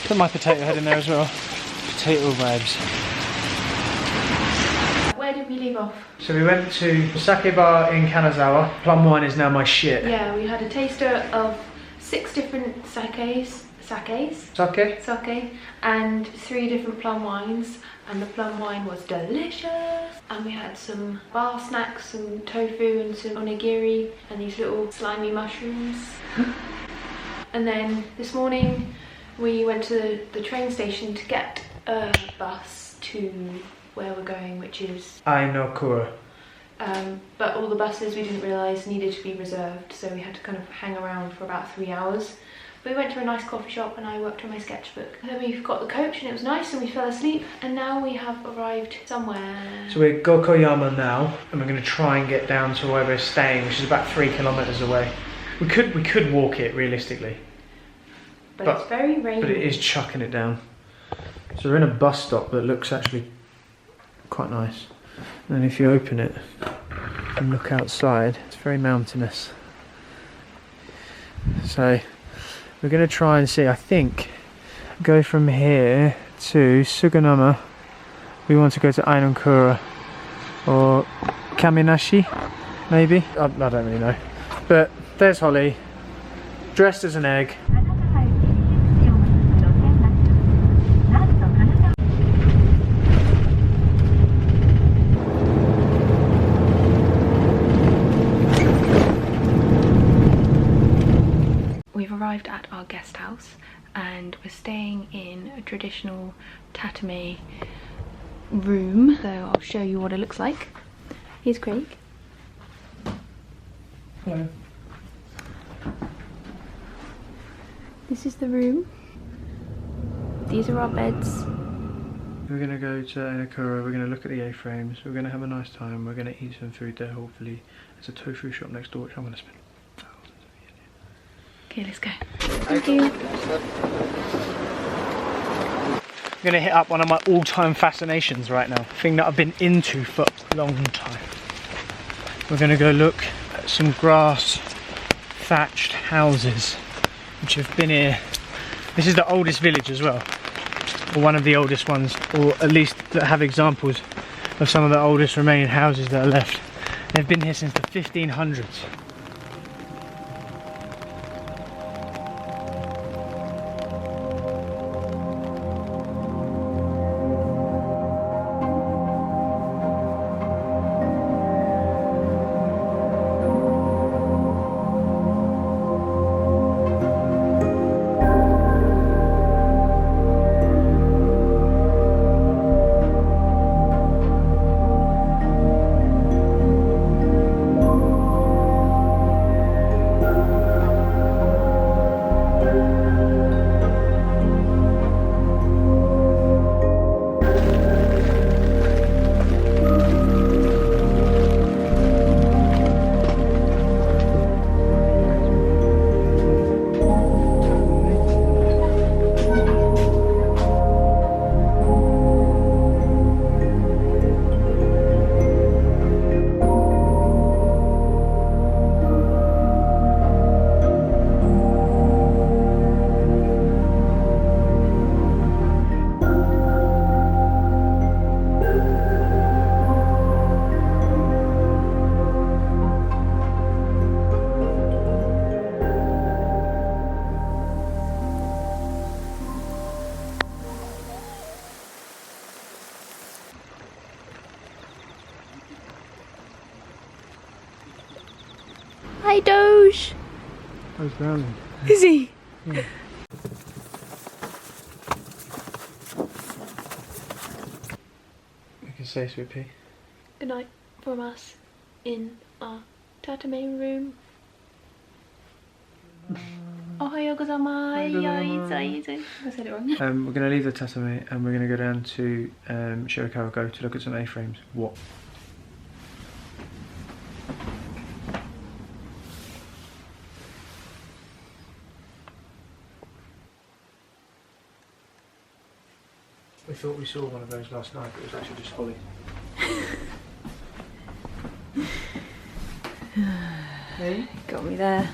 Put my potato head in there as well. Potato vibes. Where did we leave off? So we went to the sake bar in Kanazawa. Plum wine is now my shit. Yeah, we had a taster of 6 different sakes, and 3 different plum wines, and the plum wine was delicious. And we had some bar snacks, some tofu and some onigiri and these little slimy mushrooms. And then this morning we went to the train station to get a bus to where we're going, which is Heianraku. but all the buses we didn't realise needed to be reserved, so we had to kind of hang around for about 3 hours. But we went to a nice coffee shop and I worked on my sketchbook. Then we got the coach and it was nice and we fell asleep, and now we have arrived somewhere. So we're at Takayama now, and we're going to try and get down to where we're staying, which is about 3 kilometres away. We could walk it realistically, but it's very rainy. But it is chucking it down. So we're in a bus stop that looks actually quite nice. And if you open it and look outside, it's very mountainous. So we're going to try and see, I think, go from here to Suganuma. We want to go to Heianraku or Kaminashi, maybe? I don't really know. But there's Holly, dressed as an egg. We've arrived at our guest house and we're staying in a traditional tatami room. So I'll show you what it looks like. Here's Craig. Hello. This is the room. These are our beds. We're going to go to Heianraku, we're going to look at the A-frames, we're going to have a nice time, we're going to eat some food there hopefully. There's a tofu shop next door which I'm going to spend thousands of years in. Okay, let's go. Thank you. I'm going to hit up one of my all-time fascinations right now, a thing that I've been into for a long time. We're going to go look at some grass thatched houses which have been here. This is the oldest village as well, or one of the oldest ones, or at least that have examples of some of the oldest remaining houses that are left. They've been here since the 1500s. Hi, Doge. Where's Brownie? Is he? Yeah. We can say sweet pea. Good night from us in our tatami room. Ohayou gozaimasu. I said it wrong. We're going to leave the tatami and we're going to go down to Shirakawa to look at some A-frames. What? We thought we saw one of those last night, but it was actually just Holly. Hey? Got me there.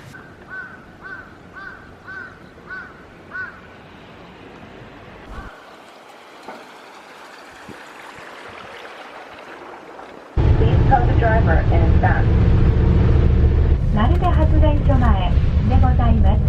of the driver and is done. 成田発電所前でございます。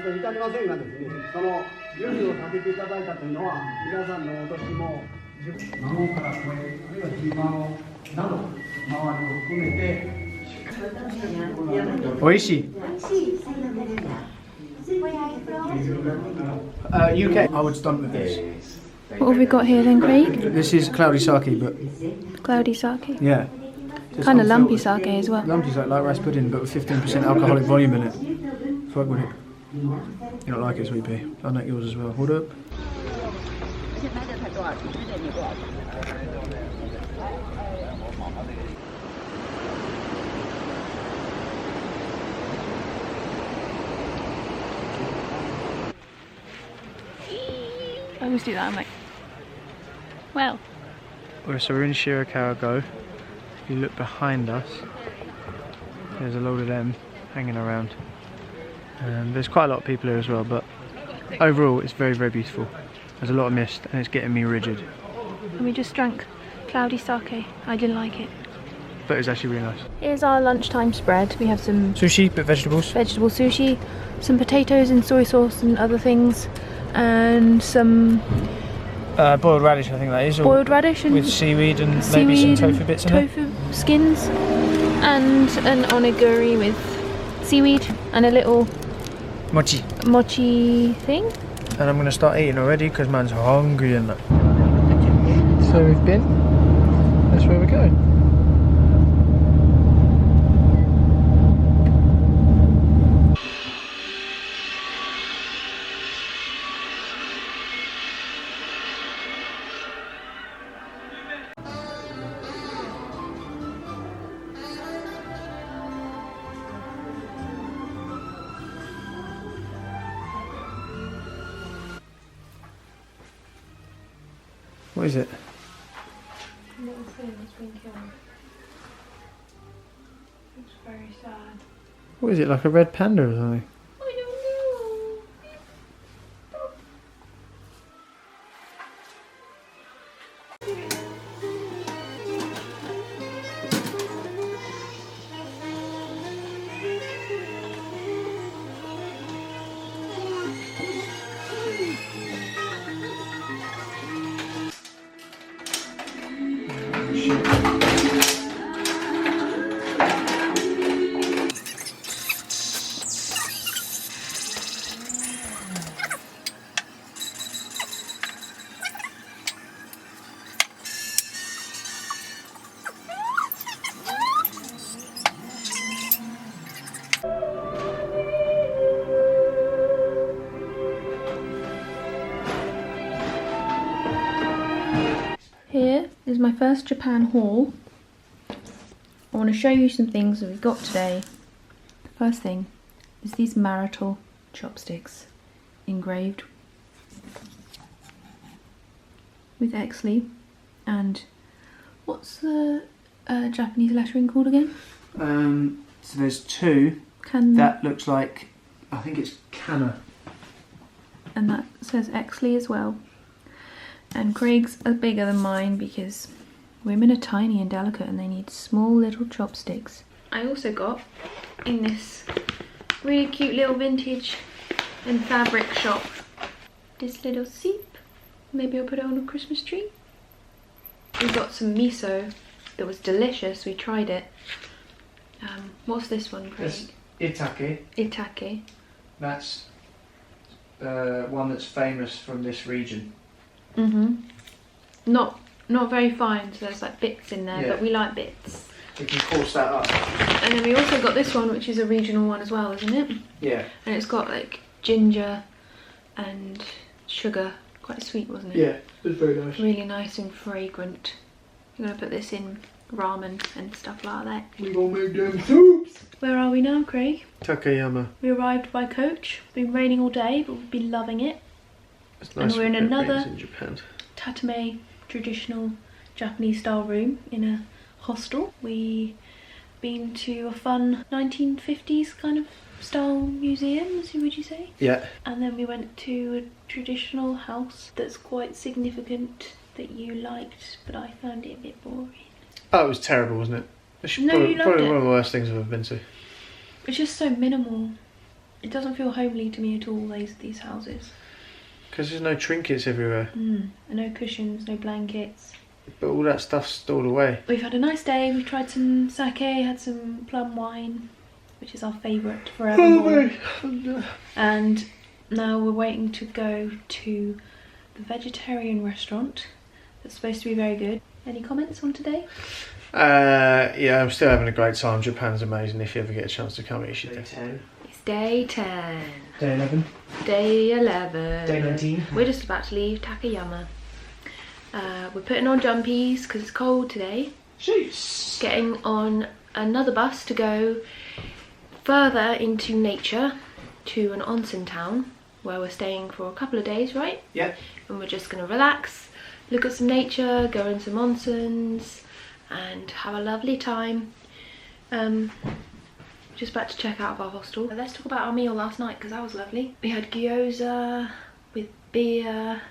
至りませんがですね、その準備をさせていただいたというのは、皆さんのお年も孫から声、あるいはひ孫など、周りを含めて、おいしい。UK, I would stunt with this. What have we got here then, Craig? This is cloudy sake, but Cloudy sake. yeah. Just Kind of lumpy unfiltered. sake as well. Lumpy sake, like rice pudding, but with 15% alcoholic volume in it. Fuck with it. You don't like it, sweet pea. I'll make yours as well. Hold up. I always do that, I'm like, well. So we're in Shirakawa. If you look behind us, there's a load of them hanging around. There's quite a lot of people here as well, but overall it's very, very beautiful. There's a lot of mist and it's getting me rigid. And we just drank cloudy sake. I didn't like it. But it's actually really nice. Here's our lunchtime spread. We have some Sushi, but vegetables. vegetable sushi, some potatoes in soy sauce and other things, and some Boiled radish, I think that is. Or boiled radish and with seaweed and maybe some tofu bits in it. tofu skins, and an onigiri with seaweed and a little Mochi. mochi thing. And I'm going to start eating already because man's hungry and that. So we've been. That's where we're going. What is it? A little thing that's been killed. It's very sad. What is it, like a red panda or something? I don't know. Here is my first Japan haul. I want to show you some things that we got today. The first thing is these marital chopsticks, engraved with Exley. And what's the Japanese lettering called again? So there's two. That looks like, I think it's Kana. And that says Exley as well. And Craig's are bigger than mine because women are tiny and delicate and they need small little chopsticks. I also got in this really cute little vintage and fabric shop this little soup. Maybe I'll put it on a Christmas tree. We got some miso that was delicious. We tried it. What's this one, Craig? It's Itake. Itake. That's one that's famous from this region. Not very fine, so there's like bits in there, but we like bits. We can course that up. And then we also got this one, which is a regional one as well, isn't it? Yeah. And it's got like ginger and sugar. Quite sweet, wasn't it? Yeah, it was very nice. Really nice and fragrant. I'm gonna put this in ramen and stuff like that. We gonna make them soups. Where are we now, Craig? Takayama. We arrived by coach. It's been raining all day, but we've been loving it. It's nice. And we're in another in Japan. tatame traditional Japanese style room in a hostel. We've been to a fun 1950s kind of style museum, would you say? Yeah. And then we went to a traditional house that's quite significant that you liked, but I found it a bit boring. Oh, it was terrible, wasn't it? No, you loved probably it. one of the worst things I've ever been to. It's just so minimal. It doesn't feel homely to me at all, these houses. Because there's no trinkets everywhere. And no cushions, no blankets. But all that stuff's stored away. We've had a nice day. We've tried some sake, had some plum wine, which is our favourite forevermore. And now we're waiting to go to the vegetarian restaurant that's supposed to be very good. Any comments on today? Yeah, I'm still having a great time. Japan's amazing. If you ever get a chance to come, you should. Day 10. It's day 10. Day 11. Day 11. Day 19. We're just about to leave Takayama. We're putting on jumpies because it's cold today. Jeez. Getting on another bus to go further into nature to an onsen town where we're staying for a couple of days, right? Yeah. And we're just going to relax, look at some nature, go in some onsens and have a lovely time. Just about to check out of our hostel. Let's talk about our meal last night because that was lovely. We had gyoza with beer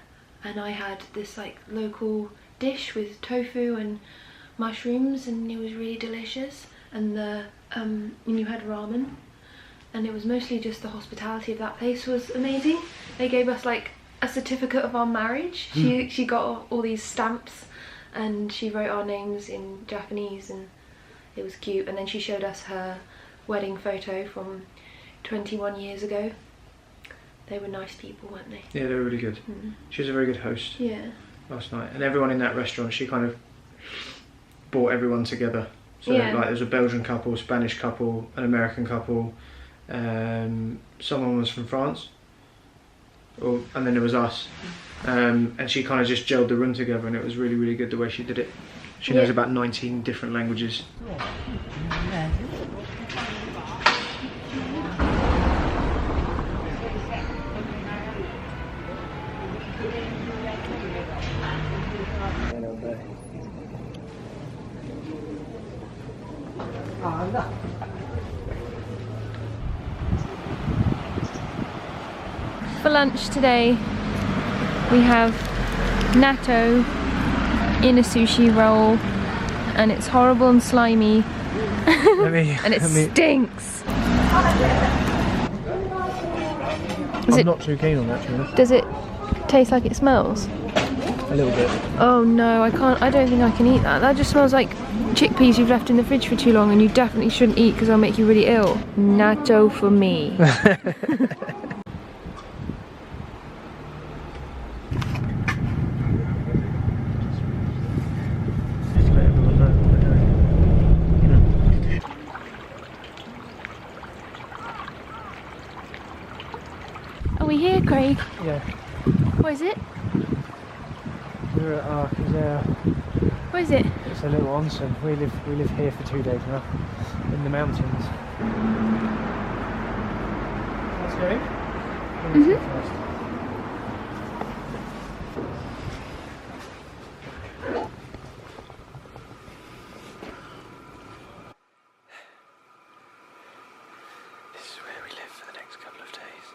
and I had this like local dish with tofu and mushrooms and it was really delicious. And you had ramen and it was mostly just the hospitality of that place was amazing. They gave us like a certificate of our marriage. She got all these stamps and she wrote our names in Japanese and it was cute. And then she showed us her wedding photo from 21 years ago. They were nice people, weren't they? Yeah, they were really good. She was a very good host. Yeah. Last night, and everyone in that restaurant, she kind of brought everyone together. So Yeah. like, there was a Belgian couple, Spanish couple, an American couple. Someone was from France, and then there was us. And she kind of just gelled the room together, and it was really, really good the way she did it. She knows about 19 different languages. For lunch today we have natto in a sushi roll and it's horrible and slimy and it stinks. I'm not too keen on that, to be honest. Does it taste like it smells? A little bit. Oh no, I don't think I can eat that. That just smells like chickpeas you've left in the fridge for too long and you definitely shouldn't eat because they'll make you really ill. Natto for me. Are we here, Craig? Yeah. What is it? We're at Arkazao. What is it? It's a little onsen. We live here for 2 days now, in the mountains. Let's go in. Let's go first. This is where we live for the next couple of days.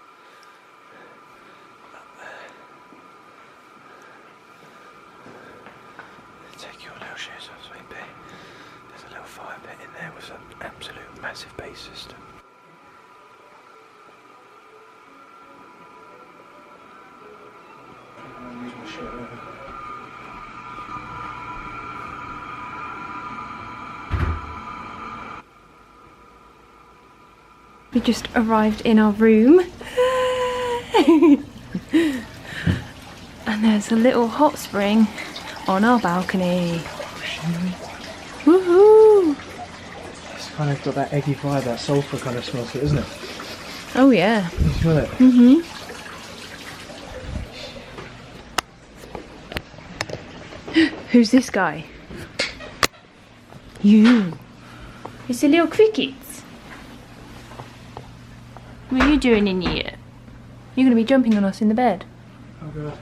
Up there. Take your little shoes off, sweet pea. There's a little fire pit in there with an absolute massive base system. I'll use my shirt over. We just arrived in our room. And there's a little hot spring on our balcony. Woohoo! It's kind of got that eggy vibe, that sulphur kind of smell to it, isn't it? Oh yeah. You smell it? Mm-hmm. Who's this guy? You. It's a little cricket. What are you doing in here? You're going to be jumping on us in the bed. Oh god.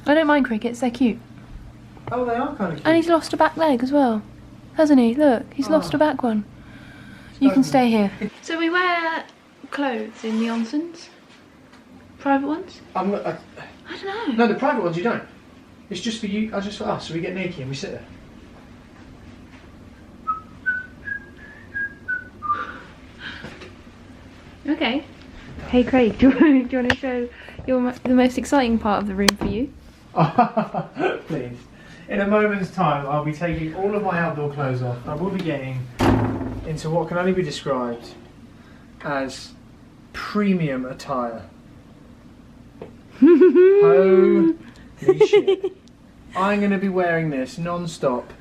I don't mind crickets, they're cute. Oh, they are kind of cute. And he's lost a back leg as well. Hasn't he? Look, he's lost a back one. You can stay here. So we wear clothes in the onsens? Private ones? I don't know. No, the private ones you don't. It's just for you, just for us. So we get naked and we sit there. Okay. Hey Craig, do you want to show the most exciting part of the room for you? Please. In a moment's time, I'll be taking all of my outdoor clothes off. I will be getting into what can only be described as premium attire. Holy shit. I'm going to be wearing this non-stop.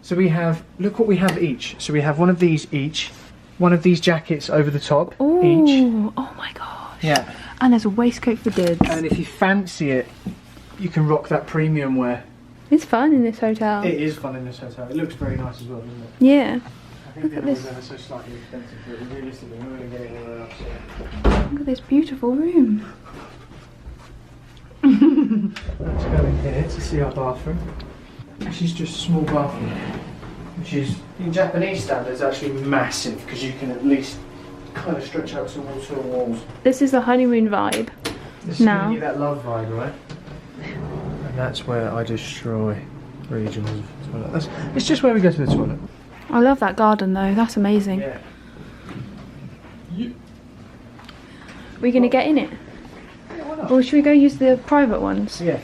So we have, look what we have each. So we have one of these each. One of these jackets over the top each. Oh my gosh. Yeah. And there's a waistcoat for dudes. And if you fancy it, you can rock that premium wear. It's fun in this hotel. It is fun in this hotel. It looks very nice as well, doesn't it? Yeah. I think the other one's ever so slightly expensive, but realistically, we're going to get it anywhere else. So. Look at this beautiful room. Let's go in here to see our bathroom. This is just a small bathroom, which is, in Japanese standards, actually massive, because you can at least kind of stretch out towards the walls. This is the honeymoon vibe. This is going to give that love vibe, right? And that's where I destroy regions of toilet. It's just where we go to the toilet. I love that garden though, that's amazing. Yeah. Are we going to get in it? Yeah, why not? Or should we go use the private ones? Yeah.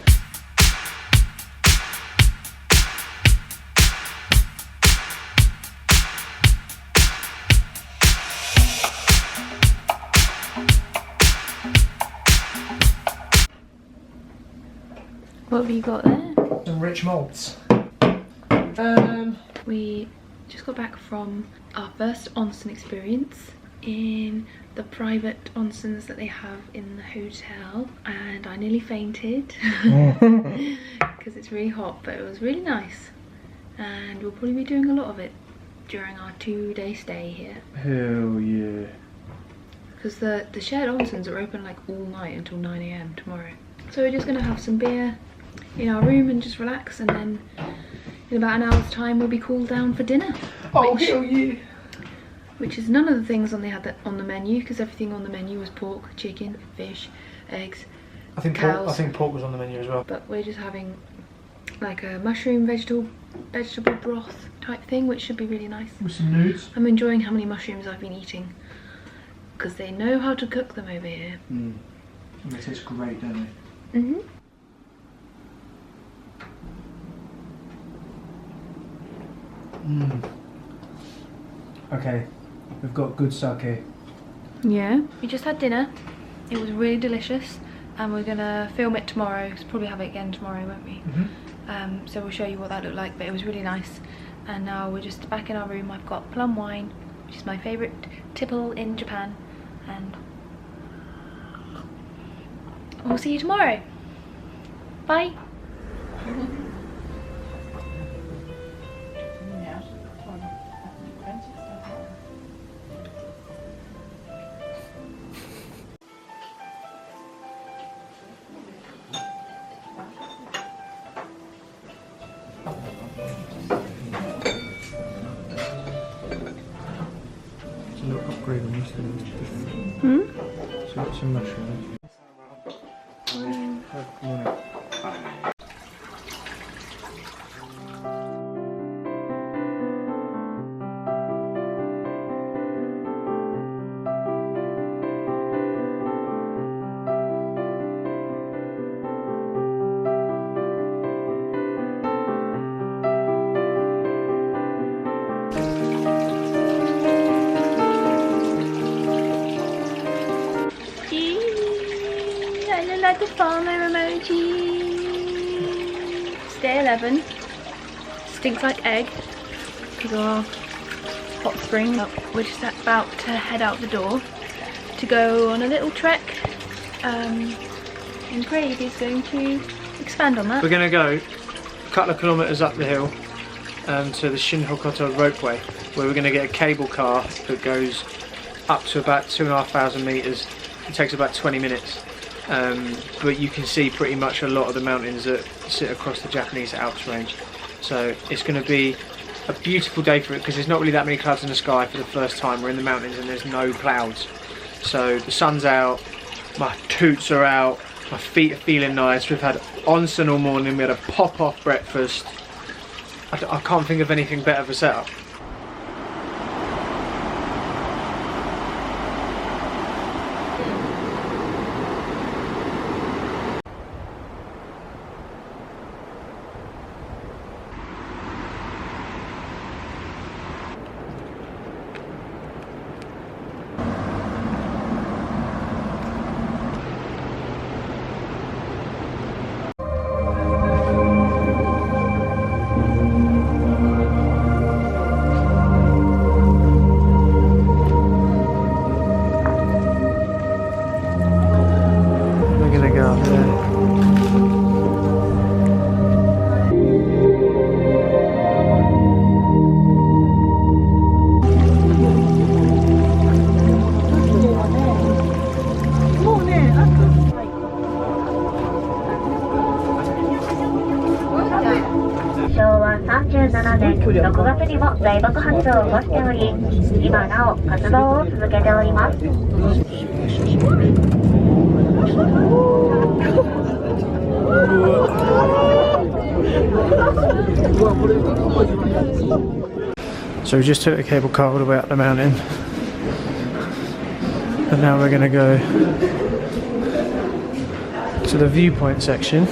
What have you got there? Some rich malts. We just got back from our first onsen experience in the private onsens that they have in the hotel, and I nearly fainted because it's really hot, but it was really nice, and we'll probably be doing a lot of it during our 2-day stay here. Hell yeah. Because the shared onsens are open like all night until 9 AM tomorrow. So we're just going to have some beer in our room and just relax, and then in about an hour's time we'll be called down for dinner. Oh, hell yeah. Which is none of the things on the menu, because everything on the menu was pork, chicken, fish, eggs, I think pork was on the menu as well. but we're just having like a mushroom vegetable broth type thing, which should be really nice. With some nudes. I'm enjoying how many mushrooms I've been eating, because they know how to cook them over here. They taste great, don't they? Mhm. Okay, we've got good sake. Yeah. We just had dinner. It was really delicious, and we're gonna film it tomorrow. So probably have it again tomorrow, won't we? So we'll show you what that looked like. But it was really nice. And now we're just back in our room. I've got plum wine, which is my favourite tipple in Japan, and we'll see you tomorrow. Bye. It's a little upgrade on this thing. So it's some mushrooms. look like the farmer emoji. It's day 11. Stinks like egg because of our hot spring. We're just about to head out the door to go on a little trek. And Craig is going to expand on that. We're going to go a couple of kilometres up the hill to the Shinhokoto ropeway, where we're going to get a cable car that goes up to about 2,500 metres. It takes about 20 minutes, but you can see pretty much a lot of the mountains that sit across the Japanese Alps range. So it's going to be a beautiful day for it because there's not really that many clouds in the sky for the first time. We're in the mountains and there's no clouds. So the sun's out, my toots are out, my feet are feeling nice. We've had onsen all morning, we had a pop-off breakfast. I can't think of anything better for setup. So we just took the cable car all the way up the mountain, and now we're going to go to the viewpoint section.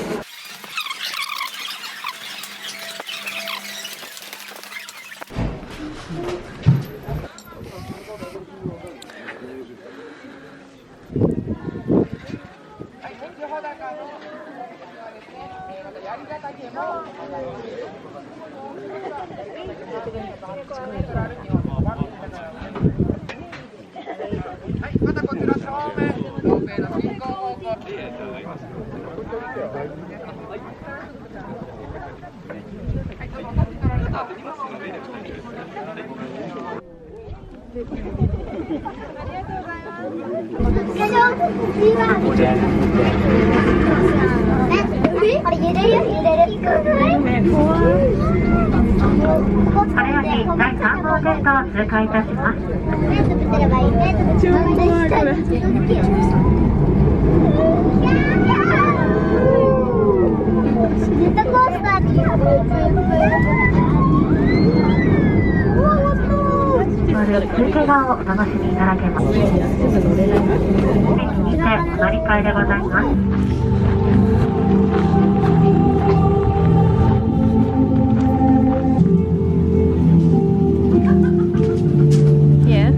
Yeah.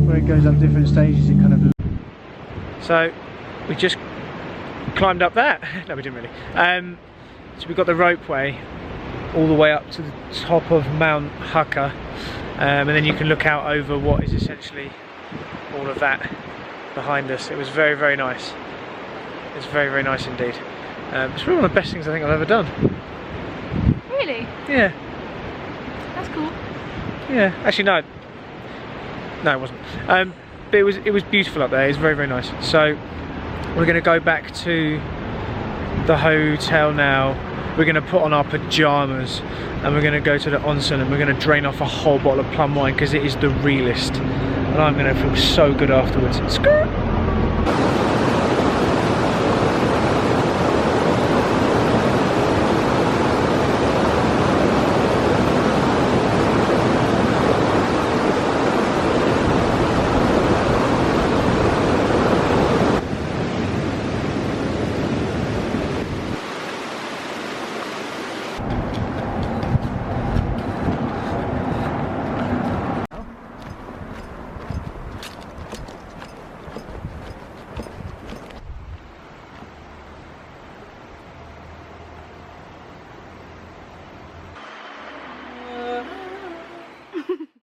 Where it goes up different stages, it kind of. So we just climbed up that. No, we didn't really. So we got the ropeway all the way up to the top of Mount Haka, and then you can look out over what is essentially all of that behind us. It was very, very nice. It's very, very nice indeed. It's really one of the best things I think I've ever done. Really? Yeah. That's cool. Yeah. Actually, no. No, it wasn't. But it was beautiful up there. It's very, very nice. So we're going to go back to the hotel now. We're going to put on our pajamas and we're going to go to the onsen and we're going to drain off a whole bottle of plum wine because it is the realest. And I'm going to feel so good afterwards. Skirt.